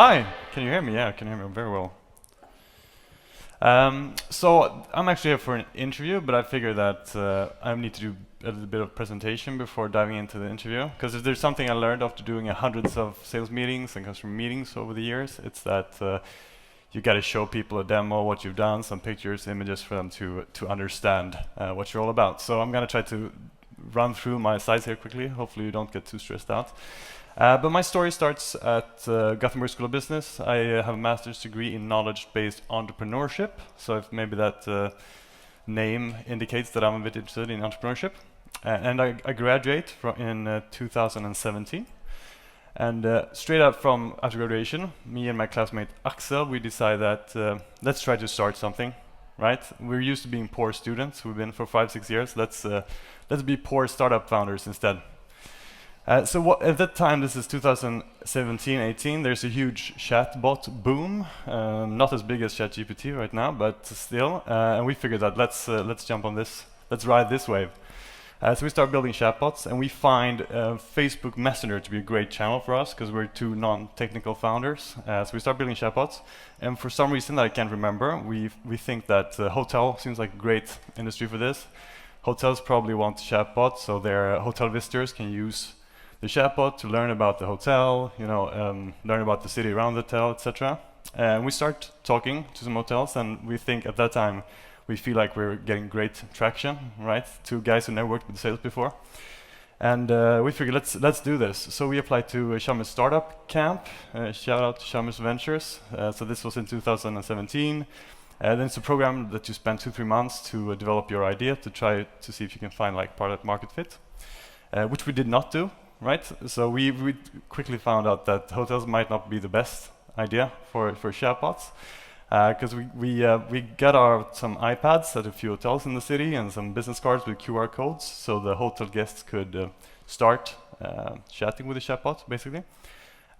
Hi, can you hear me? Yeah, I can hear me very well. So I'm actually here for an interview, but I figure that I need to do a little bit of presentation before diving into the interview. Because if there's something I learned after doing hundreds of sales meetings and customer meetings over the years, it's that you got to show people a demo, what you've done, some pictures, images for them to understand what you're all about. So I'm gonna try to run through my slides here quickly. Hopefully you don't get too stressed out. But my story starts at Gothenburg School of Business. I have a master's degree in knowledge-based entrepreneurship. So if maybe that name indicates that I'm a bit interested in entrepreneurship. And I graduate in 2017. And straight out from after graduation, me and my classmate Axel, we decided that let's try to start something, right? We're used to being poor students. We've been for 5-6 years. Let's be poor startup founders instead. At that time, this is 2017-18, there's a huge chatbot boom, not as big as ChatGPT right now, but still, and we figured that let's jump on this, let's ride this wave. So we start building chatbots, and we find Facebook Messenger to be a great channel for us, because we're two non-technical founders. So we start building chatbots, and for some reason that I can't remember, we think that hotel seems like a great industry for this. Hotels probably want chatbots, so their hotel visitors can use the chatbot to learn about the hotel, learn about the city around the hotel, etc. And we start talking to some hotels, and we think at that time we feel like we're getting great traction, right? Two guys who never worked with sales before, and we figured let's do this. So we applied to Chalmers Startup Camp. Shout out to Chalmers Ventures. So this was in 2017. Then it's a program that you spend 2-3 months to develop your idea to try to see if you can find like product market fit, which we did not do. Right, so we quickly found out that hotels might not be the best idea for chatbots, because we got some iPads at a few hotels in the city and some business cards with QR codes, so the hotel guests could start chatting with the chatbot, basically.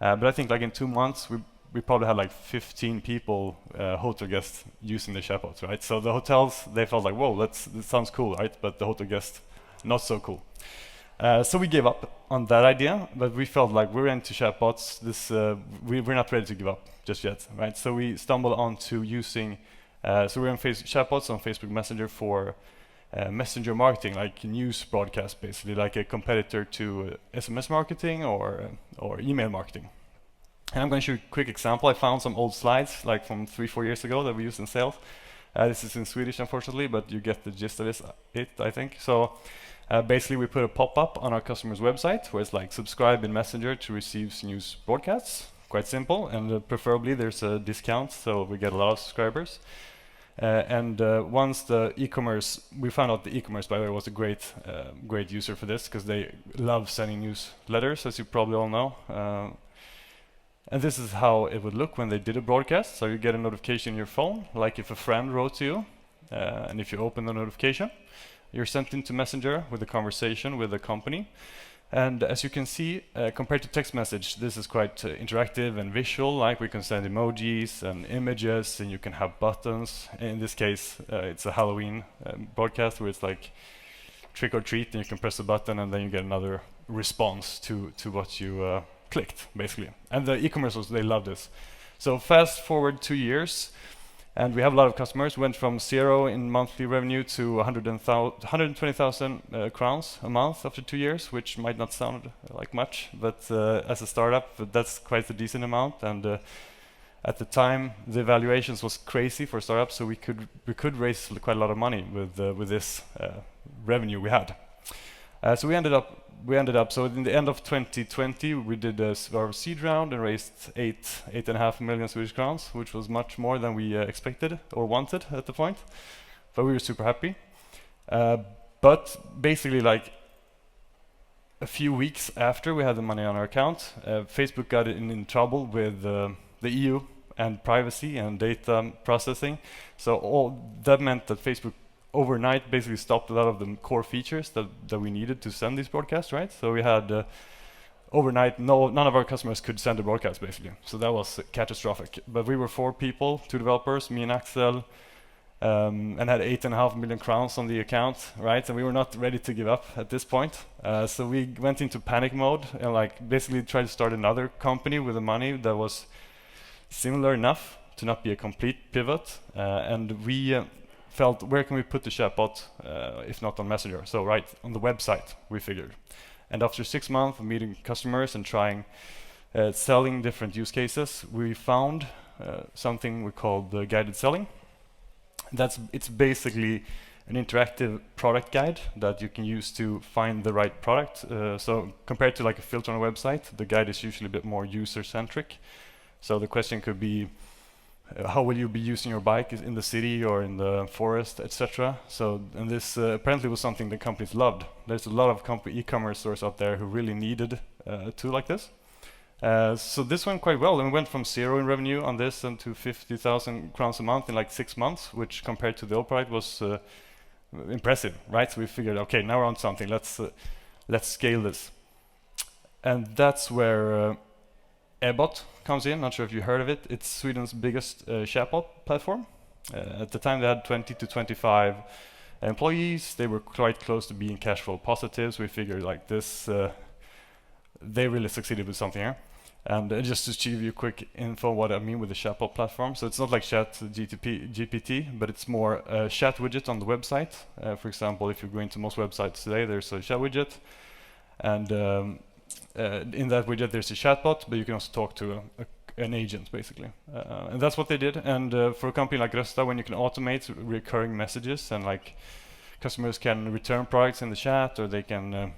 But I think like in 2 months we probably had like 15 people, hotel guests, using the chatbots, right? So the hotels, they felt like, whoa, this sounds cool, right? But the hotel guests, not so cool. So we gave up on that idea, but we felt like we're into chatbots. We're not ready to give up just yet, right? So we stumbled onto using, so we're on chatbots on Facebook Messenger for messenger marketing, like news broadcast, basically, like a competitor to SMS marketing or email marketing. And I'm going to show you a quick example. I found some old slides, like from 3-4 years ago, that we used in sales. This is in Swedish, unfortunately, but you get the gist of it, I think. So. Basically, we put a pop-up on our customer's website where it's like subscribe in Messenger to receive news broadcasts. Quite simple, and preferably there's a discount, so we get a lot of subscribers. Once the e-commerce, we found out the e-commerce, by the way, was a great user for this, because they love sending newsletters, as you probably all know. And this is how it would look when they did a broadcast. So you get a notification in your phone, like if a friend wrote to you, and if you open the notification, you're sent into Messenger with a conversation with the company. And as you can see, compared to text message, this is quite interactive and visual, like we can send emojis and images, and you can have buttons. In this case, it's a Halloween broadcast where it's like trick or treat, and you can press a button and then you get another response to what you clicked, basically. And the e-commercials, they love this. So fast forward 2 years, and we have a lot of customers. Went from 0 in monthly revenue to 120,000 crowns a month after 2 years, which might not sound like much, but as a startup, that's quite a decent amount. And at the time, the valuations was crazy for startups, so we could raise quite a lot of money with this revenue we had. So we ended up. So in the end of 2020, we did our seed round and raised 8.5 million Swedish crowns, which was much more than we expected or wanted at the point. But we were super happy. But basically, like a few weeks after we had the money on our account, Facebook got in trouble with the EU and privacy and data processing. So all that meant that Facebook overnight basically stopped a lot of the core features that we needed to send these broadcasts, right? So we had overnight, none of our customers could send a broadcast, basically. So that was catastrophic. But we were 4 people, 2 developers, me and Axel, and had 8.5 million crowns on the account, right? And we were not ready to give up at this point. So we went into panic mode and like basically tried to start another company with the money that was similar enough to not be a complete pivot, and we felt, where can we put the chatbot if not on Messenger? So right on the website, we figured. And after 6 months of meeting customers and trying selling different use cases, we found something we called guided selling. It's basically an interactive product guide that you can use to find the right product. So compared to like a filter on a website, the guide is usually a bit more user-centric. So the question could be, how will you be using your bike in the city or in the forest, etc. So, and this apparently was something the companies loved. There's a lot of e-commerce stores out there who really needed a tool like this. So this went quite well, and we went from 0 in revenue on this and to 50,000 crowns a month in like 6 months, which compared to the old product was impressive, right? So we figured, okay, now we're on something. Let's scale this, and that's where Ebbot comes in. Not sure if you heard of it. It's Sweden's biggest chatbot platform. At the time, they had 20 to 25 employees. They were quite close to being cash flow positive. So we figured like this, they really succeeded with something here. And just to give you quick info what I mean with the chatbot platform. So it's not like GPT, but it's more a chat widget on the website. For example, if you go into most websites today, there's a chat widget, and in that widget there's a chatbot, but you can also talk to an agent basically. And that's what they did. And for a company like Rösta, when you can automate recurring messages and like customers can return products in the chat, or they can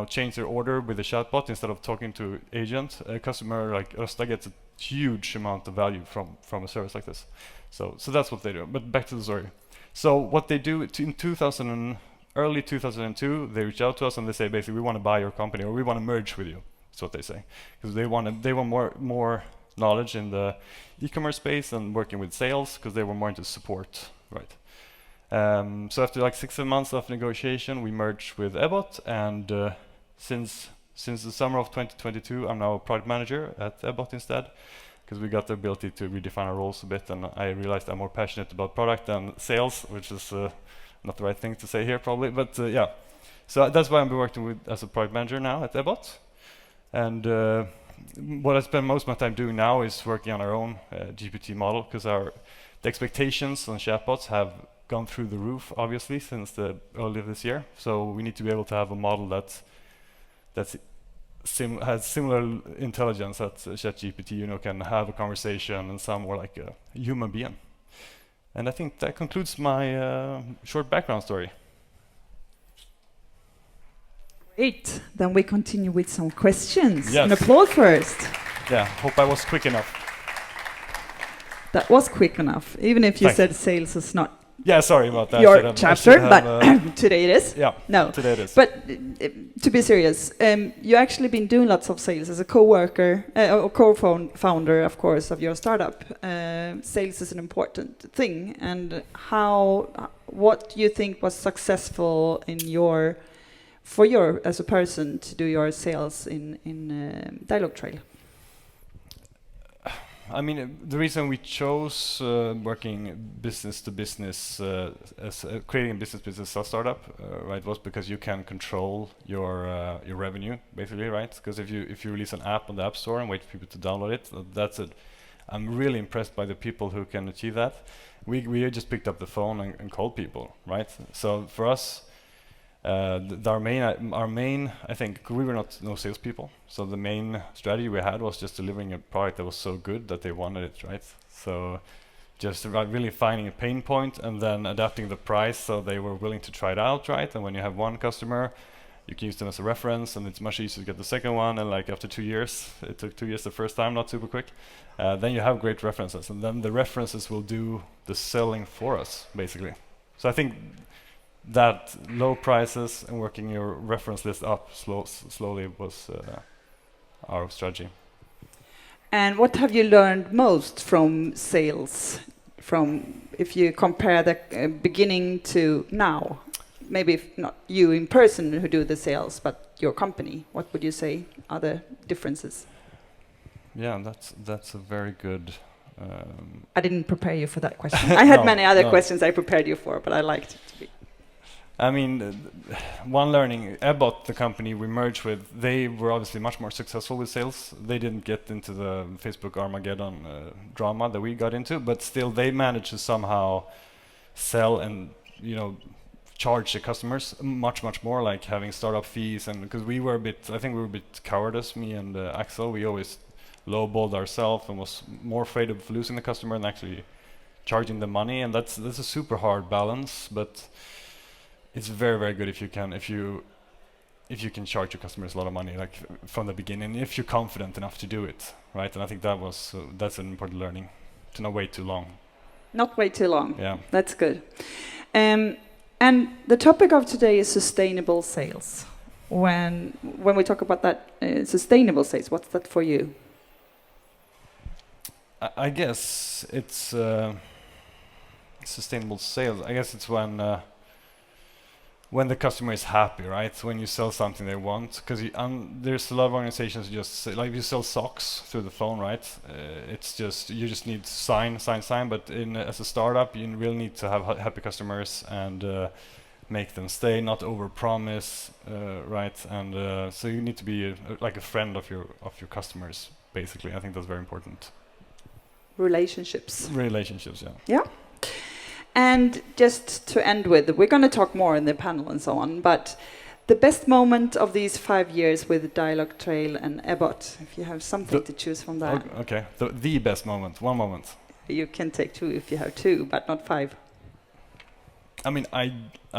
change their order with the chatbot instead of talking to agent, a customer like Rösta gets a huge amount of value from a service like this. So that's what they do. But back to the story. So what they do in early 2002, they reach out to us and they say basically, we want to buy your company, or we want to merge with you. That's what they say, because they want more knowledge in the e-commerce space and working with sales, because they were more into support, right? So after like 6 months of negotiation, we merged with Ebbot, and since the summer of 2022, I'm now a product manager at Ebbot instead, because we got the ability to redefine our roles a bit, and I realized I'm more passionate about product than sales, which is not the right thing to say here probably, but yeah. So that's why I'm working with as a product manager now at Ebbot, and what I spend most of my time doing now is working on our own GPT model, because the expectations on chatbots have gone through the roof, obviously, since the early of this year. So we need to be able to have a model that has similar intelligence that ChatGPT, can have a conversation and sound more like a human being. And I think that concludes my short background story. Great. Then we continue with some questions. Yes. An applause first. Yeah, hope I was quick enough. That was quick enough, even if you Thanks. said sales is not Yeah, sorry about that. your chapter, but today it is. Yeah, no, today it is. But to be serious, you actually been doing lots of sales as a co-worker or co-founder, of course, of your startup. Sales is an important thing, and what do you think was successful for you as a person to do your sales in Dialogue Trail? I mean, the reason we chose working business to business as creating a business startup, right, was because you can control your revenue, basically, right? Because if you release an app on the App Store and wait for people to download it, that's it. I'm really impressed by the people who can achieve that. We just picked up the phone and called people, right? So for us, our main, I think, we were no salespeople, so the main strategy we had was just delivering a product that was so good that they wanted it, right? So just really finding a pain point and then adapting the price so they were willing to try it out, right? And when you have one customer, you can use them as a reference, and it's much easier to get the second one, and like after 2 years, it took 2 years the first time, not super quick, then you have great references, and then the references will do the selling for us, basically. So I think that low prices and working your reference list up slowly was our strategy. And what have you learned most from sales, if you compare the beginning to now? Maybe if not you in person who do the sales, but your company, what would you say are the differences? Yeah, that's a very good... I didn't prepare you for that question. I had many other questions I prepared you for, but I liked it to be... I mean, one learning, Ebbot, the company we merged with, they were obviously much more successful with sales. They didn't get into the Facebook Armageddon drama that we got into, but still they managed to somehow sell and, you know, charge the customers much more, like having startup fees. And because we were I think we were a bit cowardice, me and Axel. We always lowballed ourselves and was more afraid of losing the customer than actually charging the money. And that's a super hard balance, but it's very good if you can charge your customers a lot of money, like from the beginning, if you're confident enough to do it, right? And I think that's an important learning, to not wait too long. Not wait too long. Yeah, that's good. And the topic of today is sustainable sales. When we talk about that sustainable sales, what's that for you? I guess it's sustainable sales. I guess it's when the customer is happy, right? When you sell something they want, because there's a lot of organizations who just say, like, you sell socks through the phone, right? It's just you just need to sign. But as a startup, you really need to have happy customers and make them stay, not overpromise, right? And so you need to be like a friend of your customers, basically. I think that's very important. Relationships, yeah. Yeah. And just to end with, we're going to talk more in the panel and so on, but the best moment of these 5 years with Dialogue Trail and Ebbot, if you have something to choose from that. Okay, the best moment, one moment. You can take 2 if you have 2, but not 5. I mean, I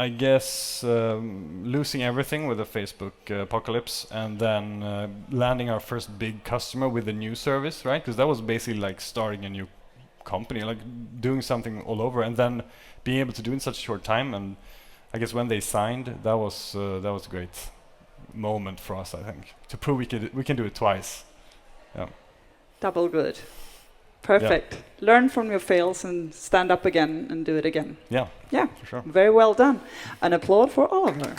guess losing everything with the Facebook apocalypse, and then landing our first big customer with a new service, right? Because that was basically like starting a new company, like doing something all over, and then being able to do in such a short time. And I guess when they signed, that was a great moment for us, I think, to prove we can do it twice. Yeah. Double good. Perfect. Yeah. Learn from your fails and stand up again and do it again. Yeah. Yeah. For sure. Very well done. An applaud for Oliver.